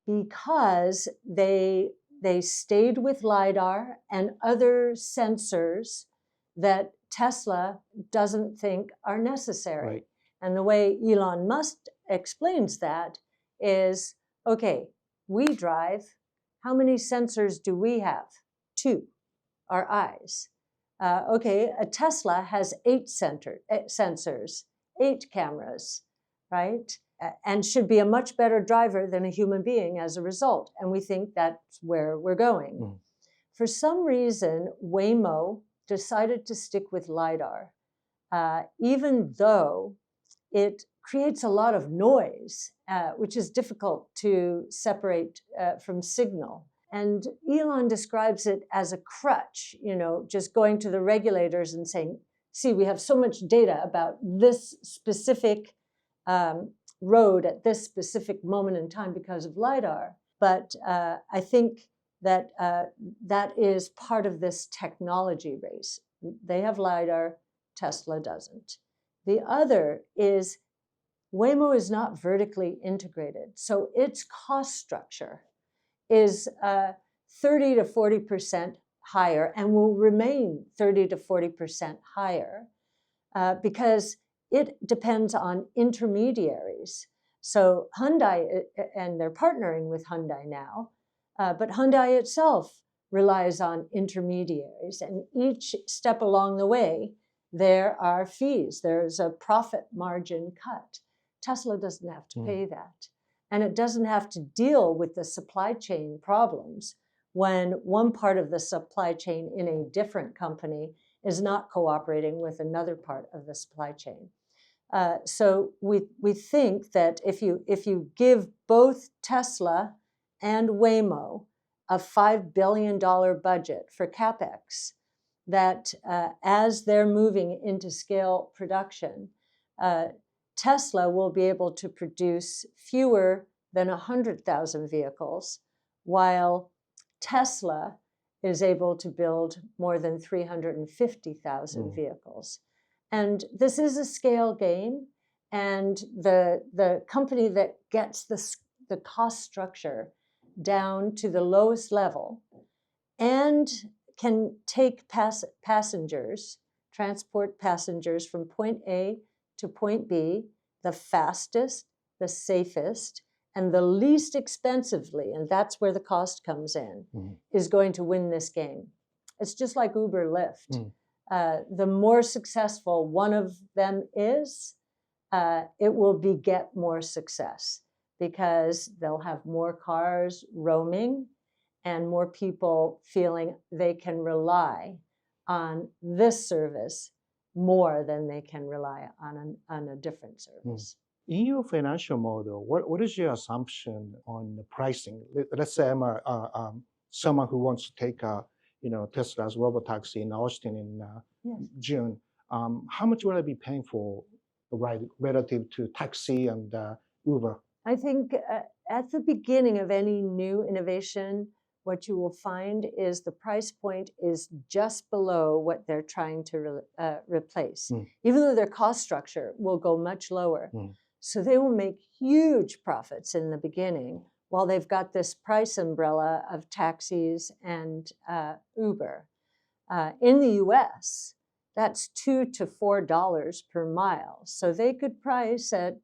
because they stayed with LiDAR and other sensors that Tesla doesn't think are necessary. Right. And the way Elon Musk explains that is, okay, we drive. How many sensors do we have? 2, our eyes. Okay, a Tesla has 8 sensors, 8 cameras, right? And should be a much better driver than a human being as a result. And we think that's where we're going. Mm. For some reason, Waymo decided to stick with LiDAR, even though it creates a lot of noise, which is difficult to separate from signal. And Elon describes it as a crutch, just going to the regulators and saying, see, we have so much data about this specific road at this specific moment in time because of LiDAR. But I think that that is part of this technology race. They have LiDAR, Tesla doesn't. The other is Waymo is not vertically integrated. So its cost structure is 30 to 40% higher and will remain 30 to 40% higher because it depends on intermediaries. So Hyundai, and they're partnering with Hyundai now, but Hyundai itself relies on intermediaries. And each step along the way, there are fees. There's a profit margin cut. Tesla doesn't have to pay that. And it doesn't have to deal with the supply chain problems when one part of the supply chain in a different company is not cooperating with another part of the supply chain. So we think that if you give both Tesla and Waymo a $5 billion budget for CapEx, that as they're moving into scale production, Tesla will be able to produce fewer than 100,000 vehicles, while Tesla is able to build more than 350,000 vehicles. And this is a scale game, and the company that gets the cost structure down to the lowest level and can take passengers, transport passengers from point A to point B, the fastest, the safest, and the least expensively, and that's where the cost comes in, is going to win this game. It's just like Uber, Lyft. The more successful one of them is, it will beget more success because they'll have more cars roaming and more people feeling they can rely on this service more than they can rely on a different service. In your financial model, what is your assumption on the pricing? Let's say I'm someone who wants to take Tesla's Robotaxi in Austin in June. How much will I be paying for a ride relative to taxi and Uber? I think at the beginning of any new innovation, what you will find is the price point is just below what they're trying to replace, even though their cost structure will go much lower. So they will make huge profits in the beginning while they've got this price umbrella of taxis and Uber. In the US, that's $2 to $4 per mile. So they could price at,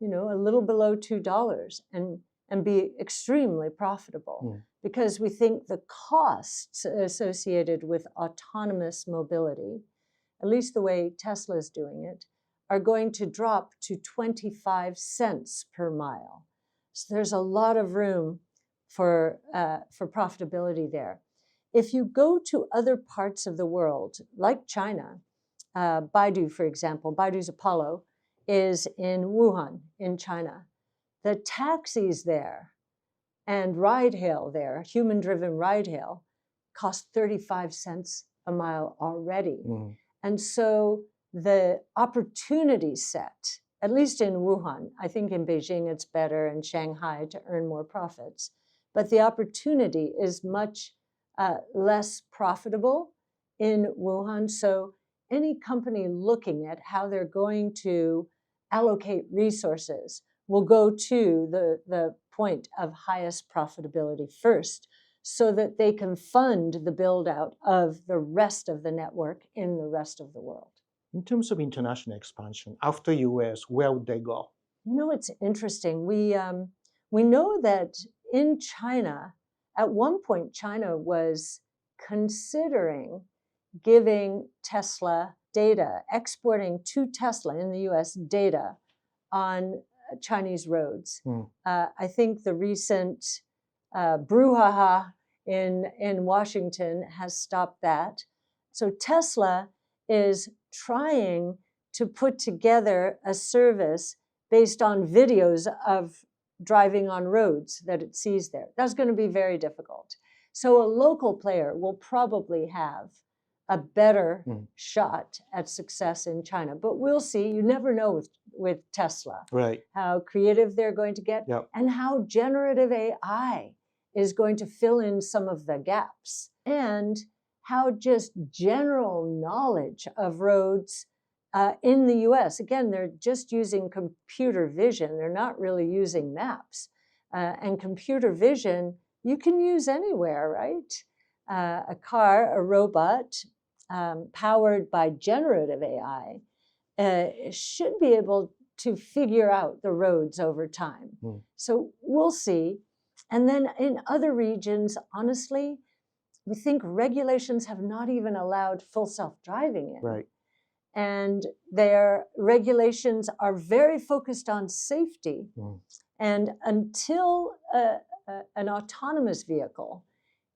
a little below $2 and be extremely profitable because we think the costs associated with autonomous mobility, at least the way Tesla is doing it, are going to drop to 25 cents per mile. So there's a lot of room for profitability there. If you go to other parts of the world, like China, Baidu, for example, Baidu's Apollo is in Wuhan, in China. The taxis there and ride hail there, human-driven ride hail, cost 35 cents a mile already. And so the opportunity set, at least in Wuhan, I think in Beijing it's better, and Shanghai to earn more profits, but the opportunity is much less profitable in Wuhan. So any company looking at how they're going to allocate resources will go to the point of highest profitability first, so that they can fund the build out of the rest of the network in the rest of the world. In terms of international expansion, after US, where would they go? You know, it's interesting. We know that in China, at one point, China was considering giving Tesla data, exporting to Tesla in the US data on Chinese roads. I think the recent brouhaha in Washington has stopped that. So Tesla is trying to put together a service based on videos of driving on roads that it sees there. That's going to be very difficult. So a local player will probably have a better shot at success in China. But we'll see. You never know with Tesla, right, how creative they're going to get, and how generative AI is going to fill in some of the gaps, and how just general knowledge of roads in the US, again, they're just using computer vision. They're not really using maps. And computer vision, you can use anywhere, right? A car, a robot, powered by generative AI, should be able to figure out the roads over time. So we'll see. And then in other regions, honestly, we think regulations have not even allowed full self-driving in. right. And their regulations are very focused on safety. And until an autonomous vehicle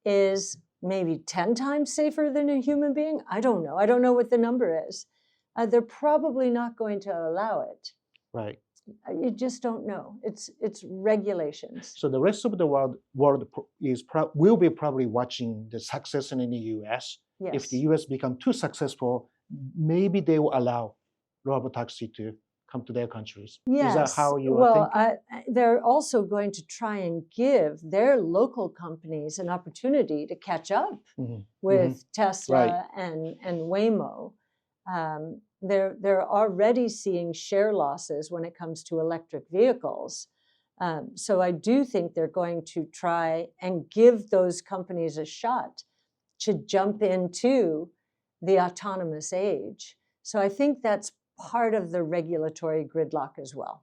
is maybe 10 times safer than a human being, I don't know. I don't know what the number is. They're probably not going to allow it. Right. You just don't know. It's regulations. So the rest of the world will be probably watching the success in the US. Yes. If the US become too successful, maybe they will allow robotaxi to come to their countries. Yes. Is that how you are thinking? They're also going to try and give their local companies an opportunity to catch up with Tesla and Waymo. They're already seeing share losses when it comes to electric vehicles. So I do think they're going to try and give those companies a shot to jump into the autonomous age. So I think that's part of the regulatory gridlock as well.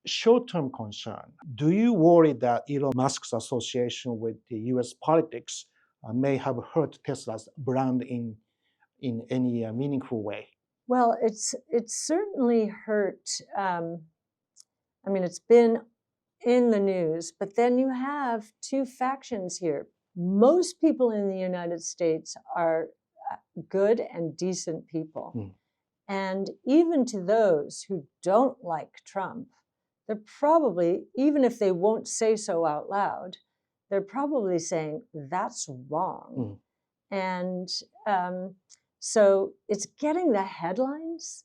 Short-term concern. Do you worry that Elon Musk's association with the US politics may have hurt Tesla's brand in any meaningful way? Well, it's certainly hurt. I mean, it's been in the news, but then you have two factions here. Most people in the United States are good and decent people. And even to those who don't like Trump, they're probably, even if they won't say so out loud, they're probably saying that's wrong. And so it's getting the headlines.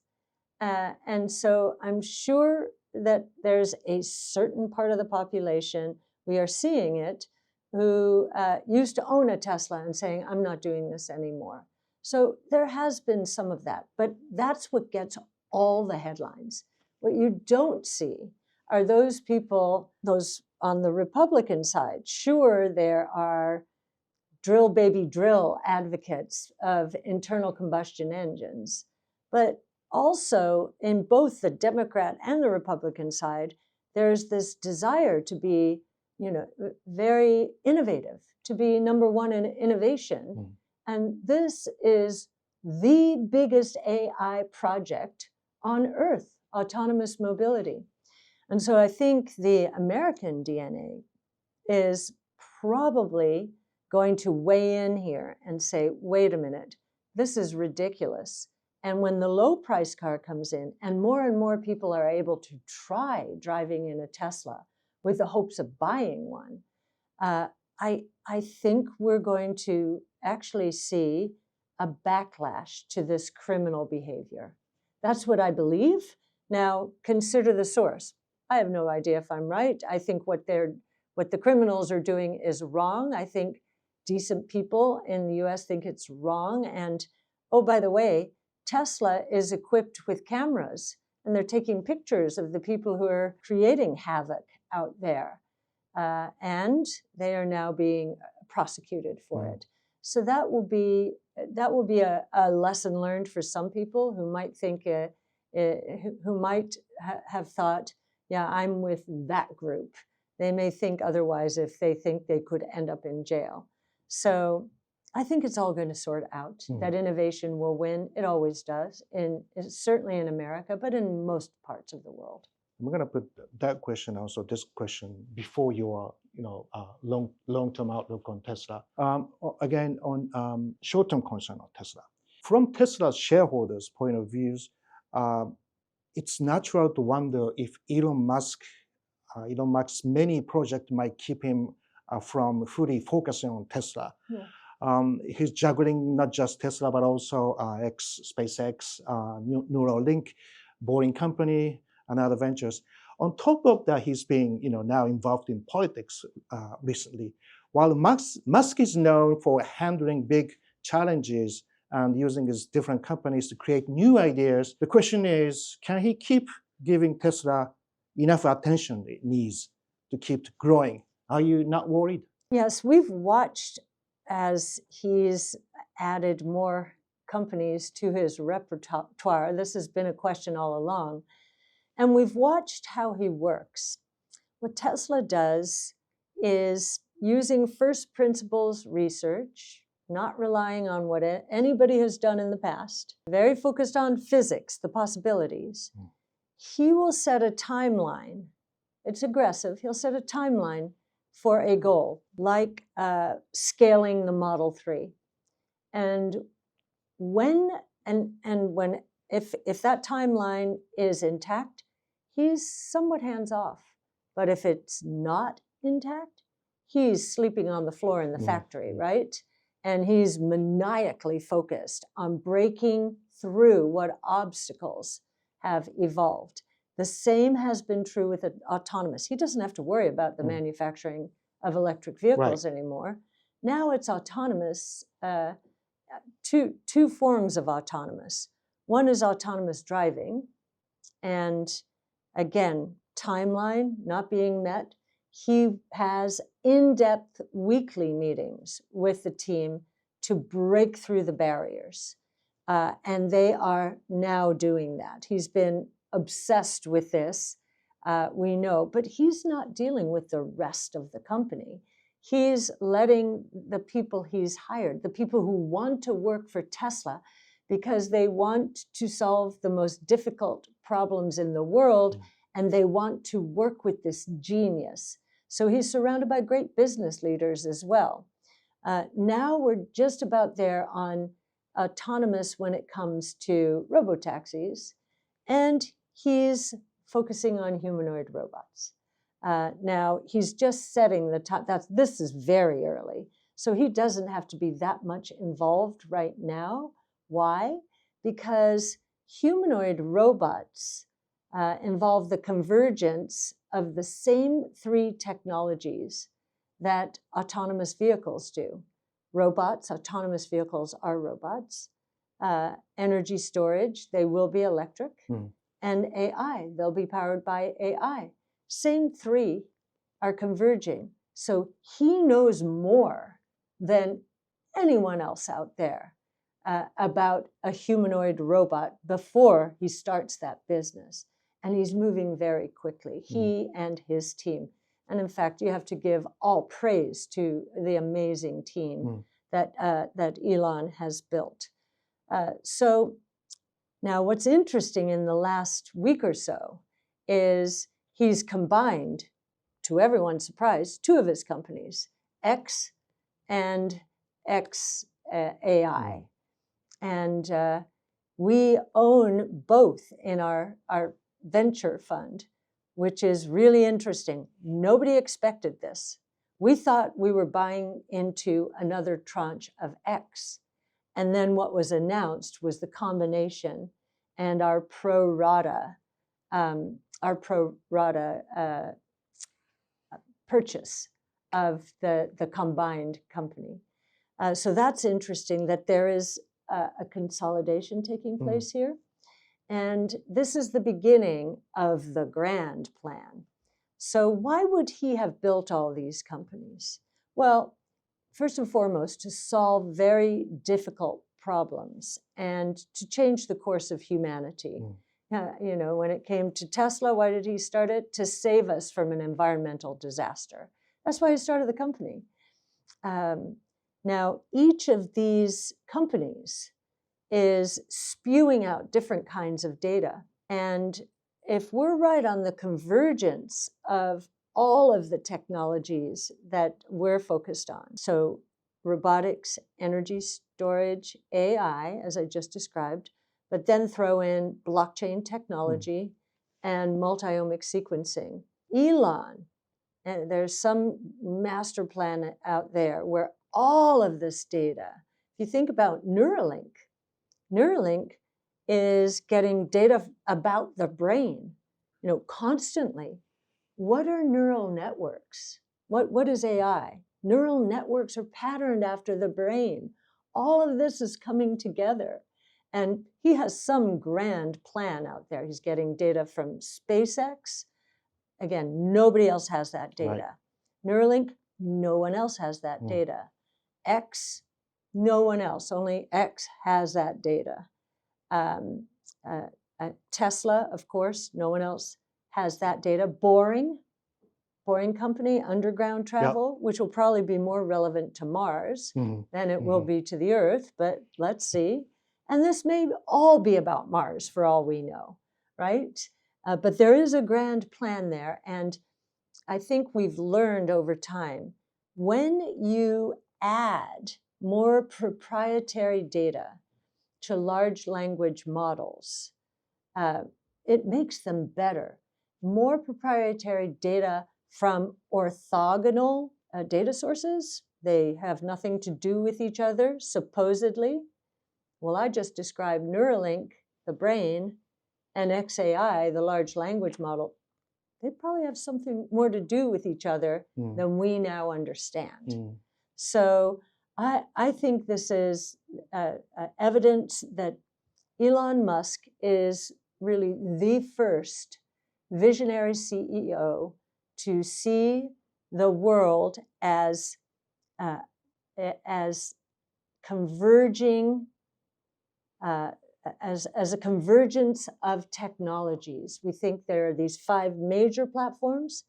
And so I'm sure that there's a certain part of the population, we are seeing it, who used to own a Tesla and saying, I'm not doing this anymore. So there has been some of that, but that's what gets all the headlines. What you don't see are those people, those on the Republican side. Sure, there are drill baby drill advocates of internal combustion engines, but also in both the Democrat and the Republican side, there's this desire to be, very innovative, to be number one in innovation. And this is the biggest AI project on Earth, autonomous mobility. And so I think the American DNA is probably going to weigh in here and say, wait a minute, this is ridiculous. And when the low price car comes in and more people are able to try driving in a Tesla with the hopes of buying one, I think we're going to actually see a backlash to this criminal behavior. That's what I believe. Now, consider the source. I have no idea if I'm right. I think what the criminals are doing is wrong. I think decent people in the US think it's wrong. And oh, by the way, Tesla is equipped with cameras, and they're taking pictures of the people who are creating havoc out there. and they are now being prosecuted for it. So that will be a lesson learned for some people who might think who might have thought, yeah, I'm with that group. They may think otherwise if they think they could end up in jail. So I think it's all going to sort out. That innovation will win. It always does, certainly in America, but in most parts of the world. I'm going to put that question, also this question, before your long-term outlook on Tesla. Again, on short-term concern on Tesla. From Tesla's shareholders' point of views, it's natural to wonder if Elon Musk's many projects might keep him from fully focusing on Tesla. Yeah. He's juggling not just Tesla, but also SpaceX, Neuralink, Boring Company, and other ventures. On top of that, he's being now involved in politics recently. While Musk is known for handling big challenges and using his different companies to create new ideas, the question is, can he keep giving Tesla enough attention it needs to keep growing? Are you not worried? Yes, we've watched as he's added more companies to his repertoire. This has been a question all along. And we've watched how he works. What Tesla does is using first principles research, not relying on what anybody has done in the past, very focused on physics, the possibilities. He will set a timeline. It's aggressive. He'll set a timeline for a goal, like scaling the Model 3. And if that timeline is intact, he's somewhat hands-off. But if it's not intact, he's sleeping on the floor in the factory, right? And he's maniacally focused on breaking through what obstacles have evolved. The same has been true with autonomous. He doesn't have to worry about the manufacturing of electric vehicles anymore. Now it's autonomous, two forms of autonomous. One is autonomous driving, and again, timeline not being met. He has in-depth weekly meetings with the team to break through the barriers, and they are now doing that. He's been obsessed with this, we know, but he's not dealing with the rest of the company. He's letting the people he's hired, the people who want to work for Tesla, because they want to solve the most difficult problems in the world, and they want to work with this genius. So he's surrounded by great business leaders as well. Now we're just about there on autonomous when it comes to robotaxis, and he's focusing on humanoid robots. Now he's just setting the time. This is very early, so he doesn't have to be that much involved right now. Why? Because humanoid robots involve the convergence of the same three technologies that autonomous vehicles do. Robots, autonomous vehicles are robots. Energy storage, they will be electric. And AI, they'll be powered by AI. Same three are converging. So he knows more than anyone else out there about a humanoid robot before he starts that business. And he's moving very quickly, he and his team. And in fact, you have to give all praise to the amazing team that Elon has built. So now what's interesting in the last week or so is he's combined, to everyone's surprise, two of his companies, X and XAI. And we own both in our venture fund, which is really interesting. Nobody expected this. We thought we were buying into another tranche of X. And then what was announced was the combination and our pro rata purchase of the combined company. So that's interesting that there is a consolidation taking place here. And this is the beginning of the grand plan. So why would he have built all these companies? Well, first and foremost, to solve very difficult problems and to change the course of humanity. You know, when it came to Tesla, why did he start it? To save us from an environmental disaster. That's why he started the company. Now, each of these companies is spewing out different kinds of data. And if we're right on the convergence of all of the technologies that we're focused on, so robotics, energy storage, AI, as I just described, but then throw in blockchain technology and multi-omic sequencing. Elon, and there's some master plan out there where all of this data, if you think about Neuralink is getting data about the brain, you know, constantly. What are neural networks? What is AI? Neural networks are patterned after the brain. All of this is coming together. And he has some grand plan out there. He's getting data from SpaceX. Again, nobody else has that data. Right. Neuralink, no one else has that data. X, no one else, only X has that data. Tesla, of course, no one else has that data. Boring company, underground travel, which will probably be more relevant to Mars than it will be to the Earth, but let's see. And this may all be about Mars for all we know, right? But there is a grand plan there. And I think we've learned over time, when you add more proprietary data to large language models, it makes them better. More proprietary data from orthogonal data sources. They have nothing to do with each other, supposedly. Well, I just described Neuralink, the brain, and XAI, the large language model. They probably have something more to do with each other than we now understand. So I think this is evidence that Elon Musk is really the first visionary CEO to see the world as converging, as a convergence of technologies. We think there are these 5 major platforms.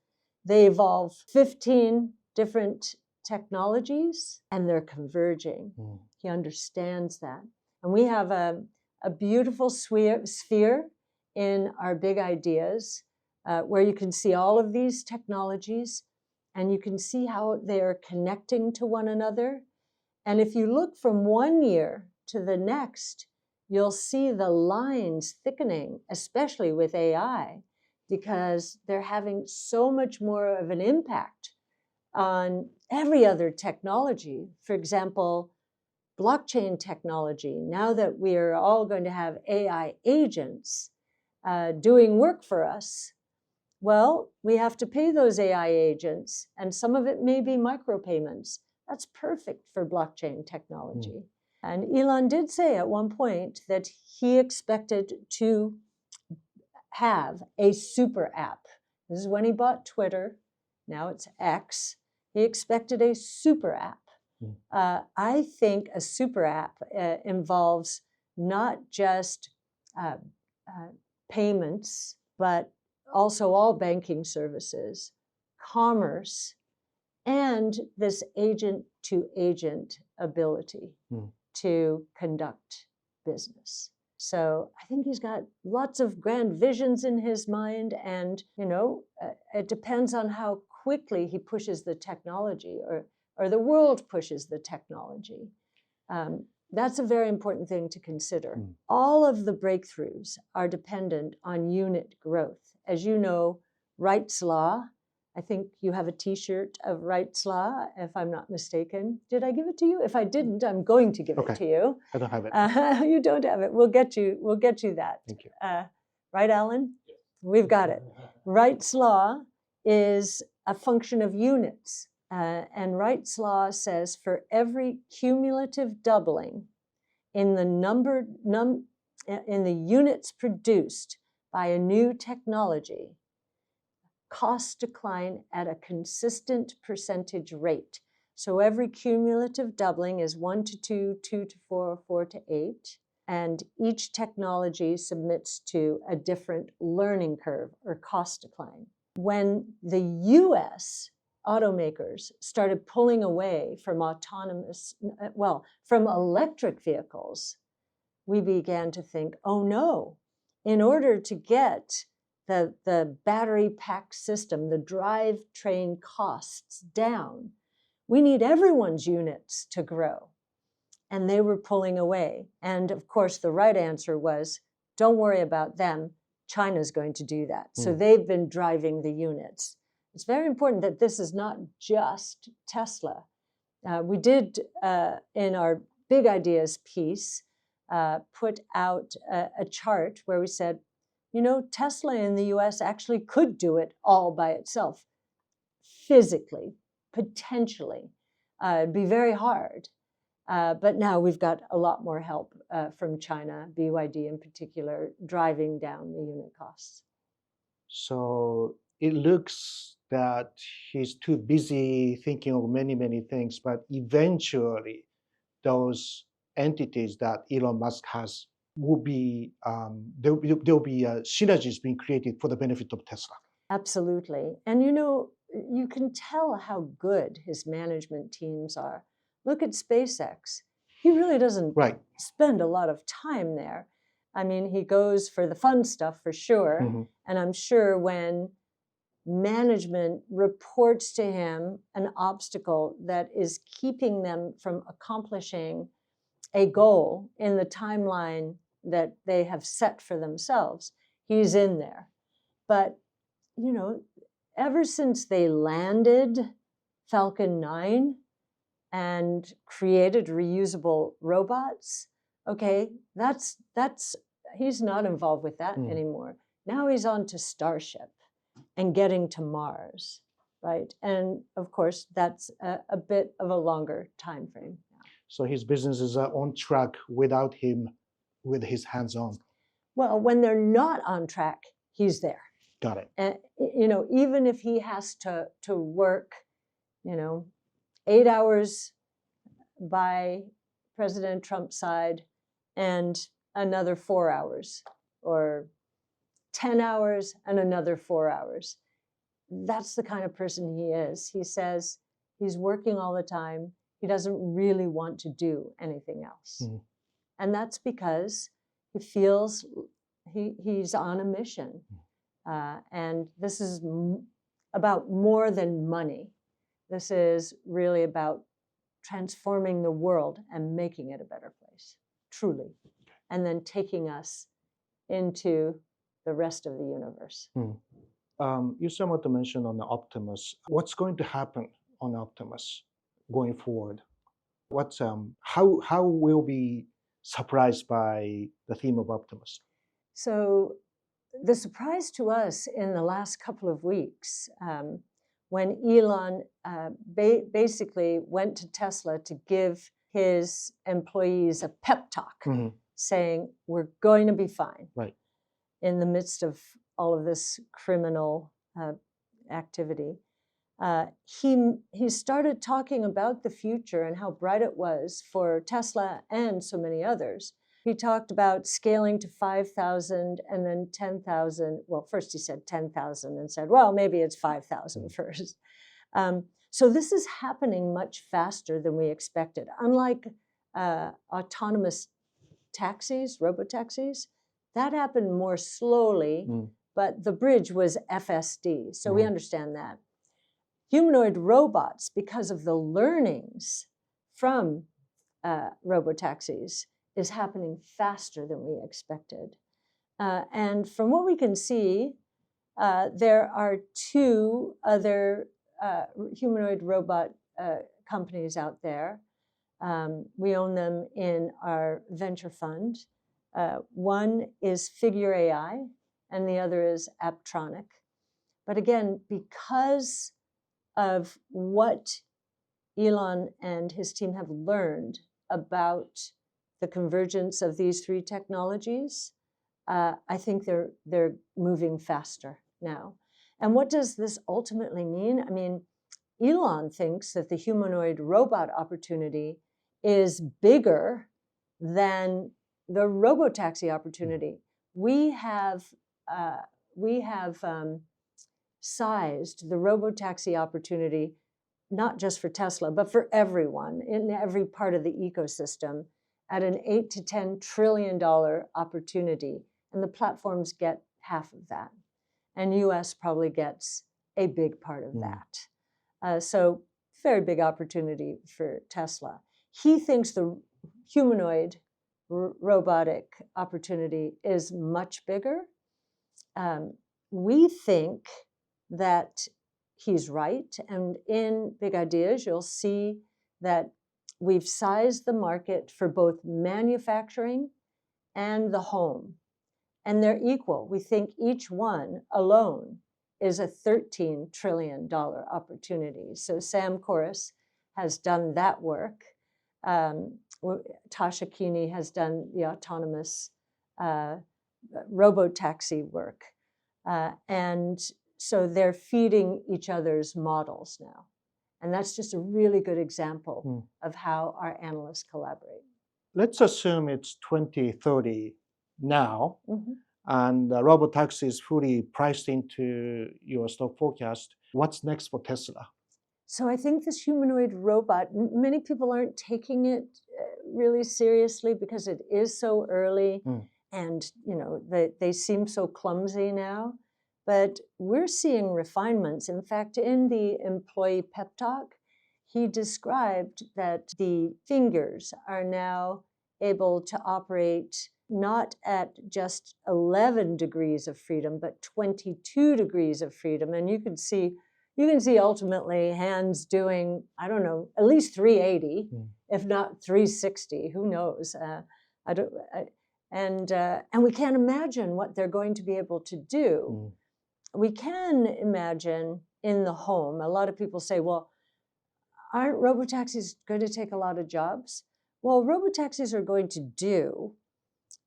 They evolve 15 different technologies, and they're converging. He understands that. And we have a beautiful sphere in our big ideas, where you can see all of these technologies, and you can see how they are connecting to one another. And if you look from one year to the next, you'll see the lines thickening, especially with AI, because they're having so much more of an impact on every other technology. For example, blockchain technology. Now that we are all going to have AI agents doing work for us, well, we have to pay those AI agents, and some of it may be micropayments. That's perfect for blockchain technology. And Elon did say at one point that he expected to have a super app. This is when he bought Twitter. Now it's X. He expected a super app. I think a super app involves not just payments, but also all banking services, commerce, and this agent-to-agent ability to conduct business. So I think he's got lots of grand visions in his mind, and it depends on how quickly he pushes the technology, or the world pushes the technology. That's a very important thing to consider. All of the breakthroughs are dependent on unit growth. As you know, Wright's Law, I think you have a t-shirt of Wright's Law, if I'm not mistaken. Did I give it to you? If I didn't, I'm going to give it to you. I don't have it. You don't have it. We'll get you that. Thank you. Right, Alan? We've got it. Wright's Law is a function of units. And Wright's Law says for every cumulative doubling in the in the units produced by a new technology, costs decline at a consistent percentage rate. So every cumulative doubling is 1 to 2, 2 to 4, 4 to 8. And each technology submits to a different learning curve or cost decline. When the US automakers started pulling away from from electric vehicles, we began to think, oh no, in order to get the battery pack system, the drivetrain costs down, we need everyone's units to grow. And they were pulling away. And of course, the right answer was, don't worry about them. China's going to do that. So they've been driving the units. It's very important that this is not just Tesla. We did, in our Big Ideas piece, put out a chart where we said, you know, Tesla in the US actually could do it all by itself, physically, potentially. It'd be very hard. But now we've got a lot more help from China, BYD in particular, driving down the unit costs. So it looks that he's too busy thinking of many, many things, but eventually those entities that Elon Musk has will be, there'll be synergies being created for the benefit of Tesla. Absolutely. And you know, you can tell how good his management teams are. Look at SpaceX. He really doesn't spend a lot of time there. I mean, he goes for the fun stuff for sure. And I'm sure when management reports to him an obstacle that is keeping them from accomplishing a goal in the timeline that they have set for themselves, he's in there. But, you know, ever since they landed Falcon 9 and created reusable robots, okay, that's he's not involved with that anymore. Now he's on to Starship and getting to Mars, right? And of course, that's a bit of a longer time frame. So his businesses are on track without him with his hands on. Well, when they're not on track, he's there. Got it. And, you know, even if he has to work, you know, 8 hours by President Trump's side and another 4 hours, or 10 hours and another 4 hours. That's the kind of person he is. He says he's working all the time. He doesn't really want to do anything else. And that's because he feels he's on a mission. And this is about more than money. This is really about transforming the world and making it a better place, truly. And then taking us into the rest of the universe. You somewhat mentioned on the Optimus. What's going to happen on Optimus going forward? How will we be surprised by the theme of Optimus? So the surprise to us in the last couple of weeks, when Elon basically went to Tesla to give his employees a pep talk, saying, we're going to be fine. Right. In the midst of all of this criminal activity. He started talking about the future and how bright it was for Tesla and so many others. He talked about scaling to 5,000 and then 10,000. Well, first he said 10,000 and said, well, maybe it's 5,000 first. So this is happening much faster than we expected. Unlike autonomous taxis, robotaxis, that happened more slowly, but the bridge was FSD, so we understand that. Humanoid robots, because of the learnings from robotaxis, is happening faster than we expected. And from what we can see, there are 2 other humanoid robot companies out there. We own them in our venture fund. One is Figure AI, and the other is Aptronic. But again, because of what Elon and his team have learned about the convergence of these 3 technologies, I think they're moving faster now. And what does this ultimately mean? I mean, Elon thinks that the humanoid robot opportunity is bigger than the robotaxi opportunity. We have sized the robotaxi opportunity not just for Tesla, but for everyone in every part of the ecosystem at an $8 to $10 trillion opportunity. And the platforms get half of that. And US probably gets a big part of that. So very big opportunity for Tesla. He thinks the humanoid robotic opportunity is much bigger. We think that he's right. And in Big Ideas, you'll see that we've sized the market for both manufacturing and the home. And they're equal. We think each one alone is a $13 trillion opportunity. So Sam Corris has done that work. Tasha Keeney has done the autonomous robotaxi work. And so they're feeding each other's models now. And that's just a really good example of how our analysts collaborate. Let's assume it's 2030 now, and robotaxi is fully priced into your stock forecast. What's next for Tesla? So I think this humanoid robot, many people aren't taking it really seriously because it is so early, and they seem so clumsy now. But we're seeing refinements. In fact, in the employee pep talk, he described that the fingers are now able to operate not at just 11 degrees of freedom, but 22 degrees of freedom. And you can see ultimately hands doing, I don't know, at least 380, if not 360. Who knows? And we can't imagine what they're going to be able to do. We can imagine in the home. A lot of people say, well, aren't robotaxis going to take a lot of jobs? Well, robotaxis are going to do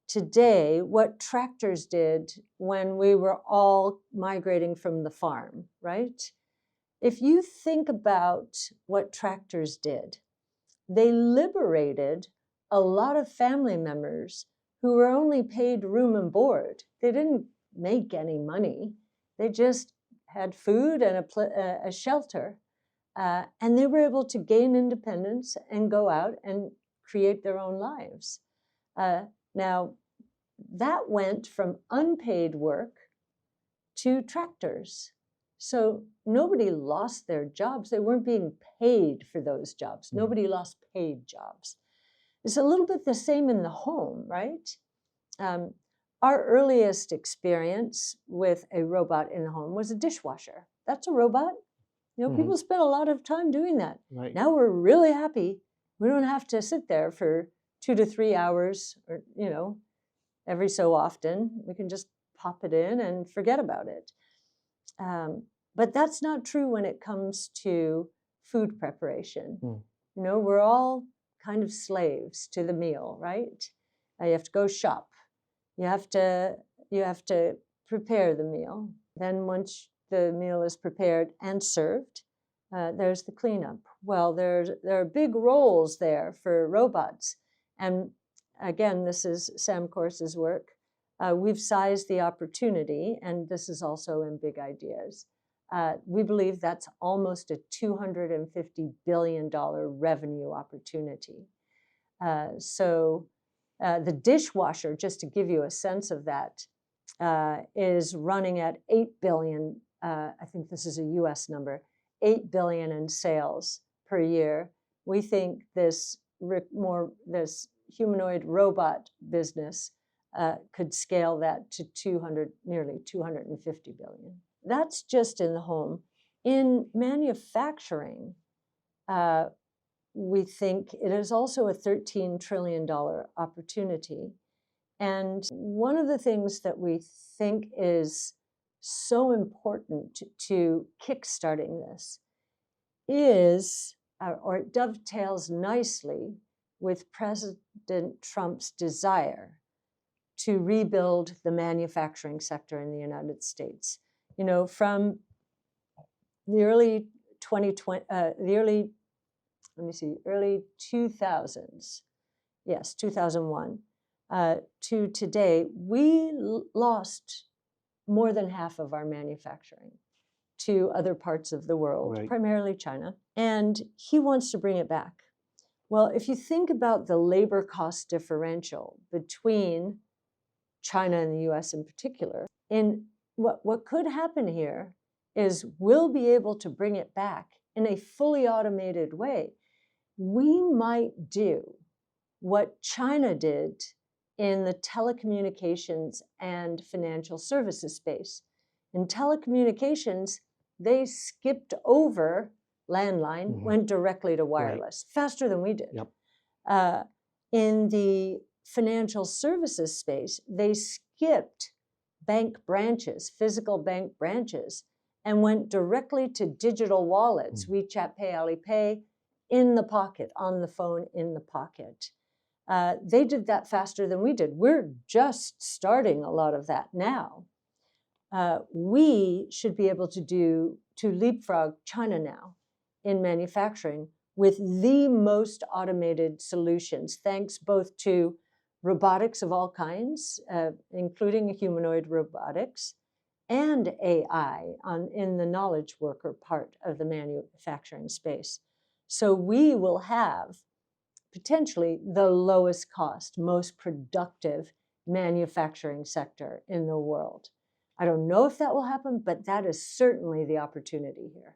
today what tractors did when we were all migrating from the farm, right? If you think about what tractors did, they liberated a lot of family members who were only paid room and board. They didn't make any money. They just had food and a shelter, and they were able to gain independence and go out and create their own lives. Now, that went from unpaid work to tractors. So nobody lost their jobs. They weren't being paid for those jobs. Nobody lost paid jobs. It's a little bit the same in the home, right? Our earliest experience with a robot in the home was a dishwasher. That's a robot. People spent a lot of time doing that. Right. Now we're really happy. We don't have to sit there for 2 to 3 hours, or every so often. We can just pop it in and forget about it. But that's not true when it comes to food preparation. We're all kind of slaves to the meal, right? You have to go shop. You have to prepare the meal. Then once the meal is prepared and served, there's the cleanup. Well, there are big roles there for robots. And again, this is Sam Corris's work. We've sized the opportunity, and this is also in Big Ideas. We believe that's almost a $250 billion revenue opportunity. The dishwasher, just to give you a sense of that, is running at $8 billion. I think this is a US number, $8 billion in sales per year. We think this humanoid robot business could scale that to nearly $250 billion. That's just in the home. In manufacturing, we think it is also a $13 trillion opportunity. And one of the things that we think is so important to kickstarting this is, or it dovetails nicely with President Trump's desire to rebuild the manufacturing sector in the United States. from the early early 2000s, yes, 2001, to today, we lost more than half of our manufacturing to other parts of the world, right. primarily China, and he wants to bring it back. Well, if you think about the labor cost differential between China and the US in particular, what could happen here is we'll be able to bring it back in a fully automated way. We might do what China did in the telecommunications and financial services space. In telecommunications, they skipped over landline, went directly to wireless, faster than we did. Yep. In the financial services space, they skipped bank branches, physical bank branches, and went directly to digital wallets, WeChat Pay, Alipay, in the pocket, on the phone, in the pocket. They did that faster than we did. We're just starting a lot of that now. We should be able to leapfrog China now in manufacturing with the most automated solutions, thanks both to robotics of all kinds, including humanoid robotics, and AI in the knowledge worker part of the manufacturing space. So we will have potentially the lowest cost, most productive manufacturing sector in the world. I don't know if that will happen, but that is certainly the opportunity here.